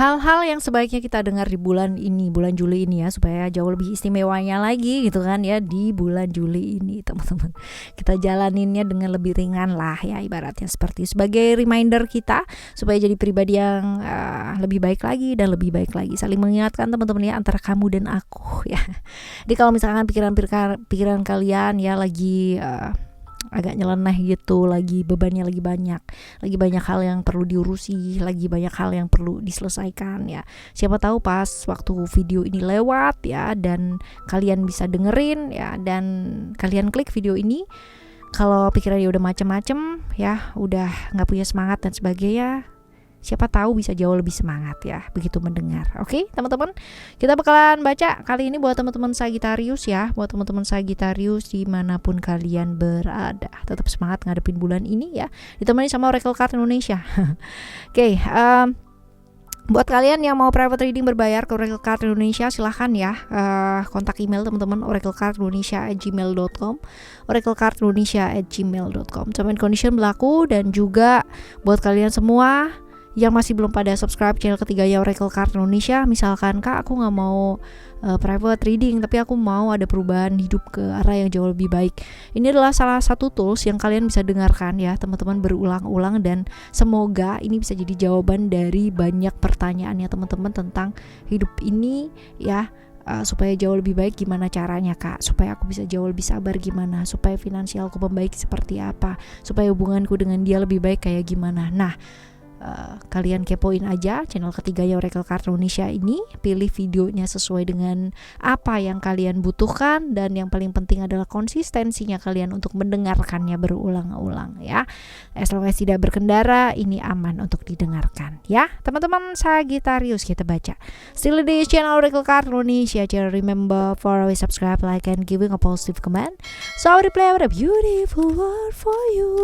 hal-hal yang sebaiknya kita dengar di bulan Juli ini ya, supaya jauh lebih istimewanya lagi gitu kan ya di bulan Juli ini teman-teman. Kita jalaninnya dengan lebih ringan lah ya, ibaratnya seperti sebagai reminder kita supaya jadi pribadi yang lebih baik lagi dan lebih baik lagi. Saling mengingatkan teman-teman ya, antara kamu dan aku ya. Jadi kalau misalkan pikiran kalian ya lagi agak nyeleneh gitu, lagi bebannya lagi banyak hal yang perlu diurusi, lagi banyak hal yang perlu diselesaikan ya. Siapa tahu pas waktu video ini lewat ya, dan kalian bisa dengerin ya, dan kalian klik video ini, kalau pikirannya udah macem-macem ya, udah nggak punya semangat dan sebagainya, siapa tahu bisa jauh lebih semangat ya begitu mendengar. Oke, teman-teman, kita bakalan baca kali ini buat teman-teman Sagittarius ya, buat teman-teman Sagittarius dimanapun kalian berada, tetap semangat ngadepin bulan ini ya, ditemani sama Oracle Card Indonesia. Oke, buat kalian yang mau private reading berbayar ke Oracle Card Indonesia, silahkan ya kontak email teman-teman, oraclecardindonesia@gmail.com, oraclecardindonesia@gmail.com. Terms and condition berlaku. Dan juga buat kalian semua yang masih belum pada subscribe channel ketiganya Oracle Card Indonesia, misalkan Kak, aku gak mau private reading, tapi aku mau ada perubahan hidup ke arah yang jauh lebih baik. Ini adalah salah satu tools yang kalian bisa dengarkan ya teman-teman, berulang-ulang, dan semoga ini bisa jadi jawaban dari banyak pertanyaannya teman-teman tentang hidup ini ya. Supaya jauh lebih baik gimana caranya Kak, supaya aku bisa jauh lebih sabar gimana, supaya finansialku membaik seperti apa, supaya hubunganku dengan dia lebih baik kayak gimana. Nah, kalian kepoin aja channel ketiganya Oracle Card Indonesia ini, pilih videonya sesuai dengan apa yang kalian butuhkan, dan yang paling penting adalah konsistensinya kalian untuk mendengarkannya berulang-ulang ya. As long as tidak berkendara, ini aman untuk didengarkan ya teman-teman Sagittarius. Kita baca still di channel Oracle Card Indonesia. Just remember for always subscribe, like, and giving a positive comment, so I replay with a beautiful word for you.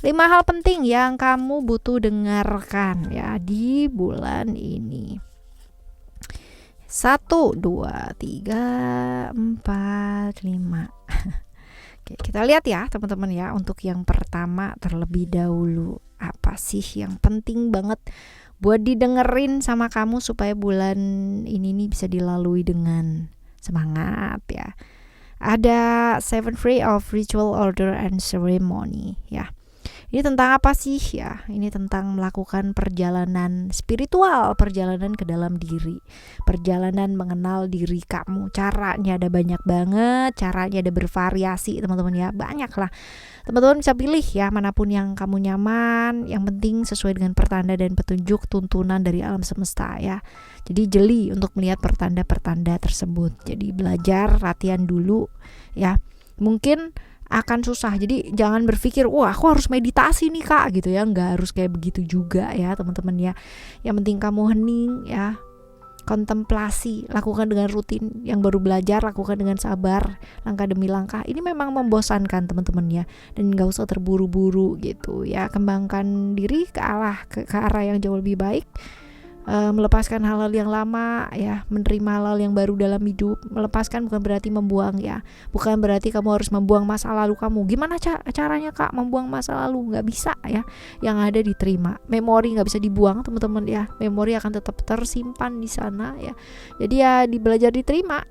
5 hal penting yang kamu butuh dengarkan ya di bulan ini. 1, 2, 3, 4, 5. Oke, kita lihat ya teman-teman ya. Untuk yang pertama terlebih dahulu, apa sih yang penting banget buat didengerin sama kamu supaya bulan ini nih bisa dilalui dengan semangat ya. Ada 7 Free of Ritual, Order, and Ceremony ya. Ini tentang apa sih ya? Ini tentang melakukan perjalanan spiritual, perjalanan ke dalam diri, perjalanan mengenal diri kamu. Caranya ada banyak banget, caranya ada bervariasi teman-teman ya, banyak lah. Teman-teman bisa pilih ya manapun yang kamu nyaman, yang penting sesuai dengan pertanda dan petunjuk tuntunan dari alam semesta ya. Jadi jeli untuk melihat pertanda-pertanda tersebut. Jadi belajar, latihan dulu ya. Mungkin akan susah, jadi jangan berpikir wah aku harus meditasi nih Kak gitu ya, nggak harus kayak begitu juga ya teman-teman ya. Yang penting kamu hening ya, kontemplasi, lakukan dengan rutin. Yang baru belajar lakukan dengan sabar, langkah demi langkah. Ini memang membosankan teman-teman ya, dan nggak usah terburu-buru gitu ya. Kembangkan diri ke arah yang jauh lebih baik. Melepaskan hal-hal yang lama ya, menerima hal-hal yang baru dalam hidup. Melepaskan bukan berarti membuang ya, bukan berarti kamu harus membuang masa lalu kamu. Gimana caranya Kak membuang masa lalu? Nggak bisa ya, yang ada diterima. Memori nggak bisa dibuang teman-teman ya, memori akan tetap tersimpan di sana ya. Jadi ya belajar diterima,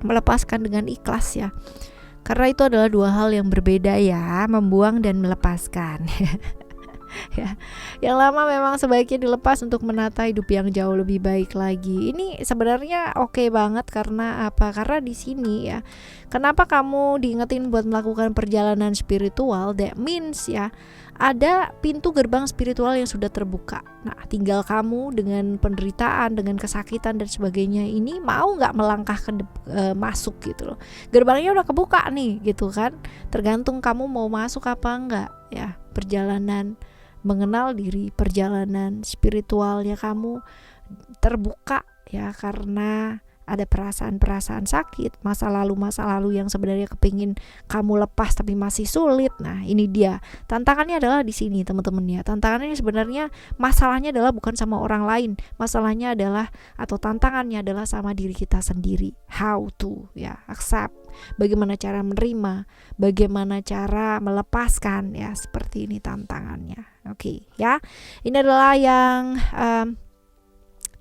melepaskan dengan ikhlas ya, karena itu adalah 2 hal yang berbeda ya, membuang dan melepaskan. Ya, yang lama memang sebaiknya dilepas untuk menata hidup yang jauh lebih baik lagi. Ini sebenarnya oke banget karena apa? Karena di sini ya, kenapa kamu diingetin buat melakukan perjalanan spiritual? That means ya, ada pintu gerbang spiritual yang sudah terbuka. Nah, tinggal kamu dengan penderitaan, dengan kesakitan dan sebagainya ini mau nggak melangkah masuk gitu loh. Gerbangnya udah kebuka nih gitu kan. Tergantung kamu mau masuk apa enggak ya. Perjalanan mengenal diri, perjalanan spiritualnya kamu terbuka ya, karena ada perasaan-perasaan sakit, masa lalu yang sebenarnya kepingin kamu lepas tapi masih sulit. Nah, ini dia. Tantangannya adalah di sini, teman-teman ya. Tantangannya sebenarnya, masalahnya adalah bukan sama orang lain. Masalahnya adalah, atau tantangannya adalah sama diri kita sendiri. How to ya, accept. Bagaimana cara menerima, bagaimana cara melepaskan ya, seperti ini tantangannya. Oke, ya. Ini adalah yang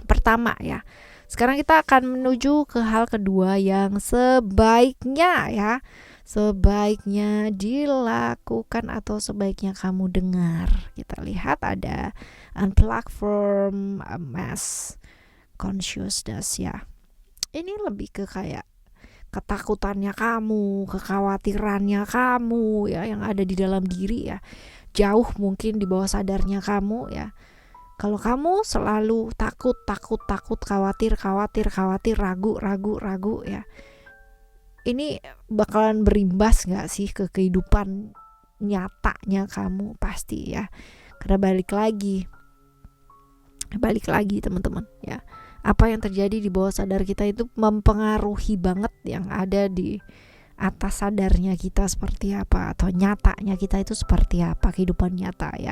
pertama ya. Sekarang kita akan menuju ke hal kedua yang sebaiknya ya, sebaiknya dilakukan atau sebaiknya kamu dengar. Kita lihat ada unplug from mass consciousness ya. Ini lebih ke kayak ketakutannya kamu, kekhawatirannya kamu ya, yang ada di dalam diri ya, jauh mungkin di bawah sadarnya kamu ya. Kalau kamu selalu takut, khawatir, ragu ya, ini bakalan berimbas gak sih ke kehidupan nyatanya kamu? Pasti ya. Karena balik lagi teman-teman ya, apa yang terjadi di bawah sadar kita itu mempengaruhi banget yang ada di atas sadarnya kita seperti apa, atau nyatanya kita itu seperti apa, kehidupan nyata ya.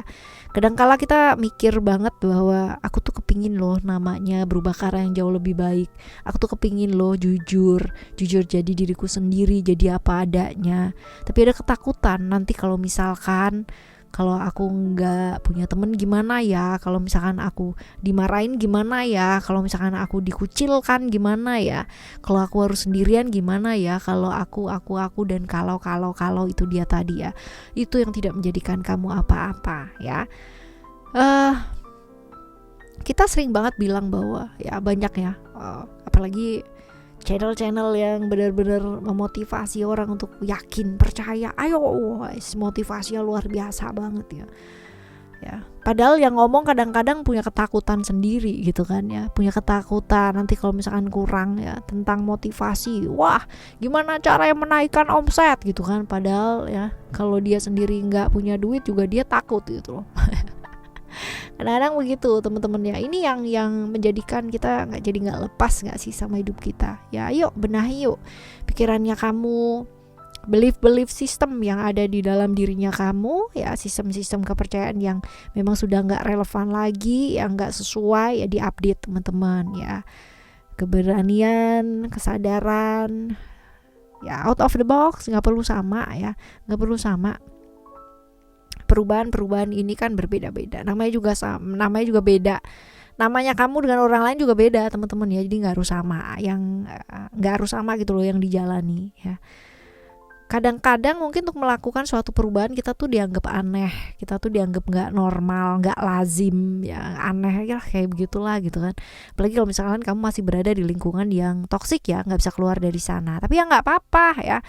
Kadangkala kita mikir banget bahwa aku tuh kepingin loh namanya berubah ke arah yang jauh lebih baik, aku tuh kepingin loh jujur jadi diriku sendiri, jadi apa adanya. Tapi ada ketakutan, nanti kalau misalkan kalau aku nggak punya temen gimana ya, kalau misalkan aku dimarahin gimana ya, kalau misalkan aku dikucilkan gimana ya, kalau aku harus sendirian gimana ya, kalau aku dan kalau itu dia tadi ya, itu yang tidak menjadikan kamu apa-apa ya. Kita sering banget bilang bahwa ya, banyak ya, apalagi channel-channel yang benar-benar memotivasi orang untuk yakin, percaya, ayo, motivasinya luar biasa banget ya. Ya, padahal yang ngomong kadang-kadang punya ketakutan sendiri gitu kan ya, punya ketakutan nanti kalau misalkan kurang ya tentang motivasi. Wah, gimana cara yang menaikkan omset gitu kan, padahal ya kalau dia sendiri nggak punya duit juga dia takut gitu loh. Kadang-kadang begitu teman-teman ya. Ini yang menjadikan kita nggak lepas nggak sih sama hidup kita ya. Yuk benahi yuk pikirannya kamu, belief system yang ada di dalam dirinya kamu ya, sistem kepercayaan yang memang sudah nggak relevan lagi, yang nggak sesuai ya, diupdate teman-teman ya. Keberanian, kesadaran ya, out of the box, nggak perlu sama ya, nggak perlu sama. Perubahan ini kan berbeda-beda, namanya juga beda, namanya kamu dengan orang lain juga beda teman-teman ya. Jadi nggak harus sama gitu loh yang dijalani ya. Kadang-kadang mungkin untuk melakukan suatu perubahan kita tuh dianggap aneh, kita tuh dianggap nggak normal, nggak lazim ya, aneh ya, kayak begitulah gitu kan. Apalagi kalau misalkan kamu masih berada di lingkungan yang toksik ya, nggak bisa keluar dari sana. Tapi ya nggak apa-apa ya,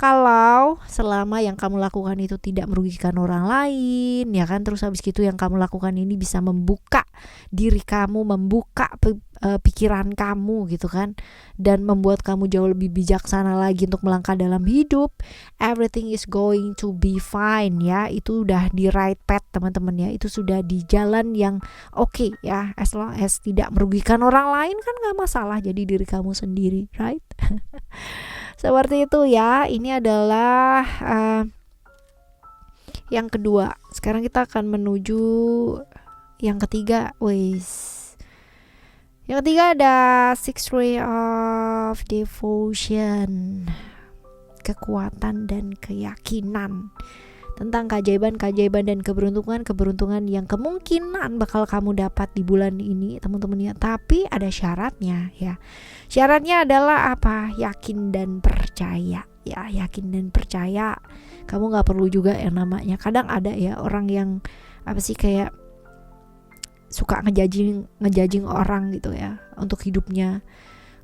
kalau selama yang kamu lakukan itu tidak merugikan orang lain ya kan. Terus habis gitu yang kamu lakukan ini bisa membuka diri kamu, membuka pikiran kamu gitu kan, dan membuat kamu jauh lebih bijaksana lagi untuk melangkah dalam hidup, everything is going to be fine ya. Itu udah di right path teman-teman ya, itu sudah di jalan yang oke ya, as long as tidak merugikan orang lain kan gak masalah, jadi diri kamu sendiri, right? Seperti itu ya. Ini adalah yang kedua. Sekarang kita akan menuju yang ketiga. Yang ketiga ada Sixth Ray of Devotion, kekuatan dan keyakinan tentang keajaiban dan keberuntungan yang kemungkinan bakal kamu dapat di bulan ini teman-teman ya. Tapi ada syaratnya ya. Syaratnya adalah apa? Yakin dan percaya ya, yakin dan percaya. Kamu gak perlu juga yang namanya, kadang ada ya orang yang apa sih, kayak suka ngejudging orang gitu ya untuk hidupnya.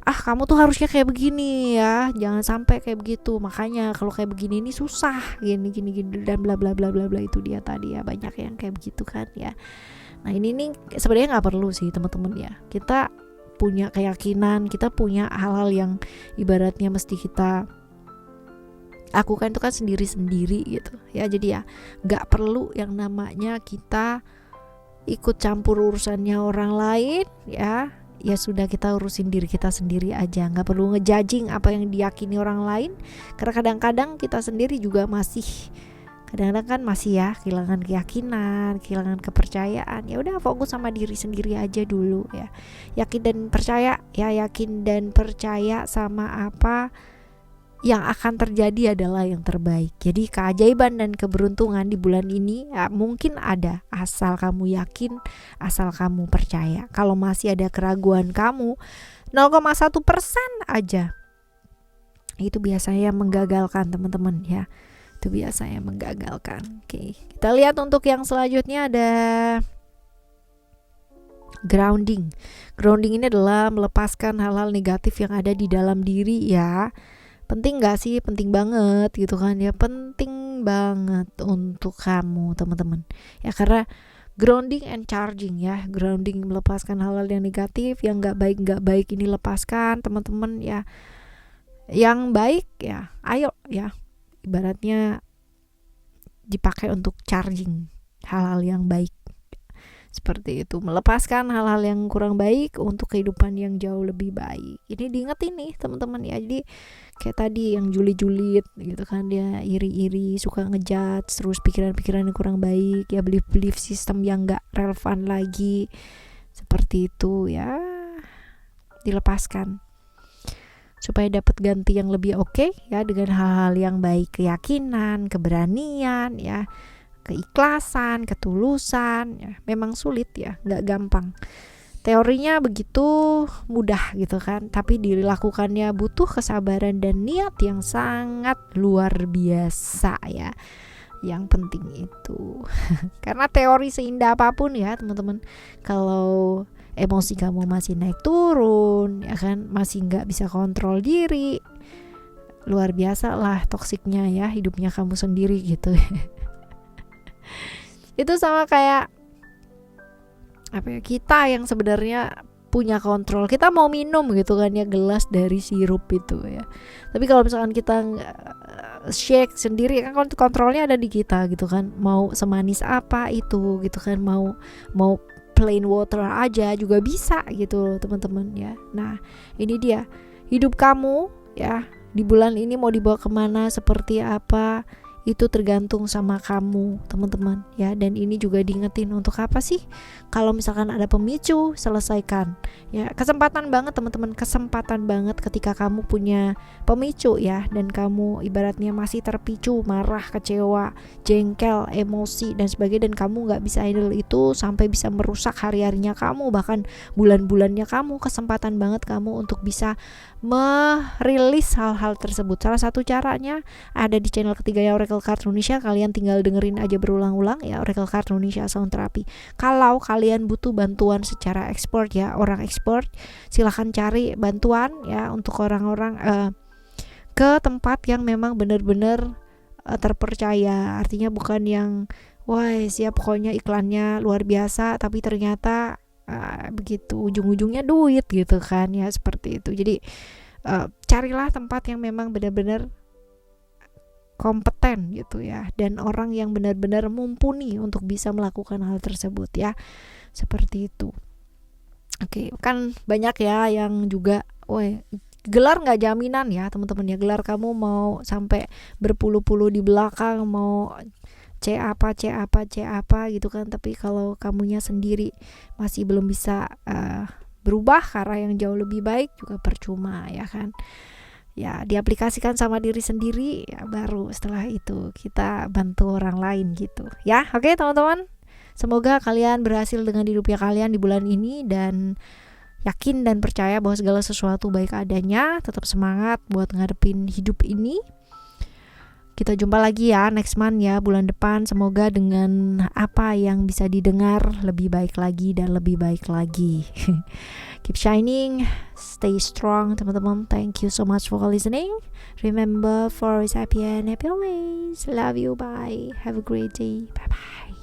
Kamu tuh harusnya kayak begini ya, jangan sampai kayak begitu, makanya kalau kayak begini ini susah, gini dan bla bla bla bla bla. Itu dia tadi ya, banyak yang kayak begitu kan ya. Nah ini nih sebenarnya nggak perlu sih teman-teman ya. Kita punya keyakinan, kita punya hal-hal yang ibaratnya mesti kita lakukan itu kan sendiri-sendiri gitu ya. Jadi ya nggak perlu yang namanya kita ikut campur urusannya orang lain ya. ya sudah, kita urusin diri kita sendiri aja, nggak perlu ngejudging apa yang diyakini orang lain, karena kadang-kadang kita sendiri juga masih kadang-kadang kan masih ya kehilangan keyakinan, kehilangan kepercayaan. Ya udah, fokus sama diri sendiri aja dulu ya. Yakin dan percaya ya, yakin dan percaya sama apa yang akan terjadi adalah yang terbaik. Jadi keajaiban dan keberuntungan di bulan ini ya, mungkin ada, asal kamu yakin, asal kamu percaya. Kalau masih ada keraguan kamu 0,1% aja, itu biasanya menggagalkan teman-teman ya. Itu biasanya menggagalkan. Oke, kita lihat untuk yang selanjutnya ada grounding. Grounding ini adalah melepaskan hal-hal negatif yang ada di dalam diri ya. Penting gak sih? Penting banget gitu kan ya. Penting banget untuk kamu teman-teman ya, karena grounding and charging ya. Grounding melepaskan hal-hal yang negatif, yang gak baik ini lepaskan teman-teman ya. Yang baik ya ayo ya, ibaratnya dipakai untuk charging hal-hal yang baik. Seperti itu, melepaskan hal-hal yang kurang baik untuk kehidupan yang jauh lebih baik. Ini diingetin nih teman-teman ya. Jadi kayak tadi yang julid-julid gitu kan, dia iri-iri, suka ngejudge, terus pikiran-pikiran yang kurang baik ya, belief sistem yang gak relevan lagi. Seperti itu ya, dilepaskan supaya dapat ganti yang lebih oke ya, dengan hal-hal yang baik, keyakinan, keberanian ya, keikhlasan, ketulusan ya. Memang sulit ya, nggak gampang. Teorinya begitu mudah gitu kan, tapi dilakukannya butuh kesabaran dan niat yang sangat luar biasa ya. Yang penting itu karena teori seindah apapun ya teman-teman, kalau emosi kamu masih naik turun ya kan, masih nggak bisa kontrol diri, luar biasa lah toksiknya ya hidupnya kamu sendiri gitu. Itu sama kayak apa ya, kita yang sebenarnya punya kontrol, kita mau minum gitu kan ya gelas dari sirup itu ya, tapi kalau misalkan kita shake sendiri kan kontrolnya ada di kita gitu kan, mau semanis apa itu gitu kan, mau plain water aja juga bisa gitu teman-teman ya. Nah ini dia, hidup kamu ya di bulan ini mau dibawa kemana, seperti apa, itu tergantung sama kamu teman-teman ya. Dan ini juga diingetin, untuk apa sih kalau misalkan ada pemicu, selesaikan ya. Kesempatan banget teman-teman, kesempatan banget ketika kamu punya pemicu ya, dan kamu ibaratnya masih terpicu, marah, kecewa, jengkel, emosi dan sebagainya, dan kamu gak bisa handle itu sampai bisa merusak hari-harinya kamu, bahkan bulan-bulannya kamu. Kesempatan banget kamu untuk bisa merilis hal-hal tersebut. Salah satu caranya ada di channel ketiga ya, Oracle Card Indonesia. Kalian tinggal dengerin aja berulang-ulang ya, Oracle Card Indonesia Sound Therapy. Kalau kalian butuh bantuan secara ekspor ya, orang ekspor, silahkan cari bantuan ya untuk orang-orang ke tempat yang memang benar-benar terpercaya. Artinya bukan yang wah siap pokoknya iklannya luar biasa tapi ternyata begitu ujung-ujungnya duit gitu kan ya, seperti itu. Jadi carilah tempat yang memang benar-benar kompeten gitu ya, dan orang yang benar-benar mumpuni untuk bisa melakukan hal tersebut ya, seperti itu. Oke, kan banyak ya yang juga gelar nggak jaminan ya teman-teman ya. Gelar kamu mau sampai berpuluh-puluh di belakang, mau C apa gitu kan, tapi kalau kamunya sendiri masih belum bisa berubah ke arah yang jauh lebih baik, juga percuma ya kan ya. Diaplikasikan sama diri sendiri ya, baru setelah itu kita bantu orang lain gitu ya. Oke teman-teman, semoga kalian berhasil dengan hidupnya kalian di bulan ini, dan yakin dan percaya bahwa segala sesuatu baik adanya. Tetap semangat buat ngadepin hidup ini. Kita jumpa lagi ya next month ya, bulan depan. Semoga dengan apa yang bisa didengar lebih baik lagi dan lebih baik lagi. Keep shining, stay strong teman-teman. Thank you so much for listening. Remember, for always happy and happy always. Love you, bye. Have a great day. Bye bye.